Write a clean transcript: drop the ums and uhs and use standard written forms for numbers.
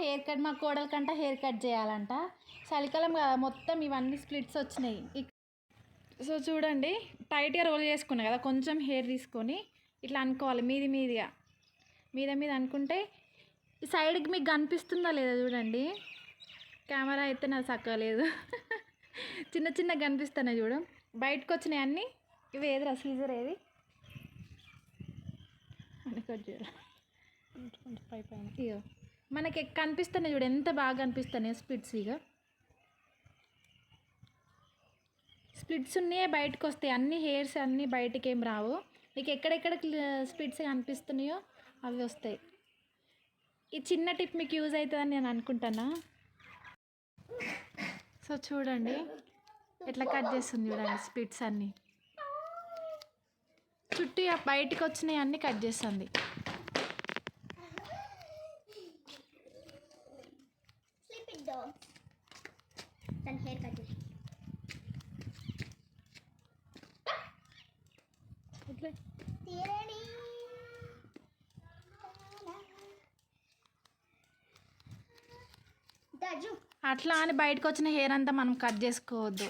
Hair cut మా కోడల కంట హెయిర్ కట్ చేయాలంట. చలికాలం కదా, మొత్తం ఇవన్నీ స్ప్లిట్స్ వచ్చినాయి. సో చూడండి, టైట్గా రోల్ చేసుకున్నా కదా, కొంచెం హెయిర్ తీసుకొని ఇట్లా అనుకోవాలి మీదిగా మీద అనుకుంటే ఈ సైడ్కి మీకు కనిపిస్తుందా లేదా చూడండి. కెమెరా అయితే నాకు చక్కలేదు. చిన్న కనిపిస్తున్నాయి చూడు, బయటకు వచ్చినాయి అన్నీ. ఇవి ఏదిరా సీజర్ ఏది అని కట్ చేయాలి. ఇగో మనకి కనిపిస్తున్నాయి చూడు, ఎంత బాగా కనిపిస్తున్నాయి స్ప్లిట్స్. ఇక స్ప్లిట్స్ ఉన్నాయే బయటకు వస్తాయి, అన్ని హెయిర్స్ అన్నీ బయటకి ఏం రావు. మీకు ఎక్కడెక్కడ స్ప్లిట్స్ కనిపిస్తున్నాయో అవి వస్తాయి. ఈ చిన్న టిప్ మీకు యూజ్ అవుతుందని నేను అనుకుంటున్నా. సో చూడండి ఎట్లా కట్ చేస్తుంది చూడండి, స్ప్లిట్స్ అన్నీ చుట్టూ బయటకు వచ్చినాయి అన్నీ కట్ చేస్తుంది. అట్లా అని బయటకు వచ్చిన హెయిర్ అంతా మనం కట్ చేసుకోవద్దు.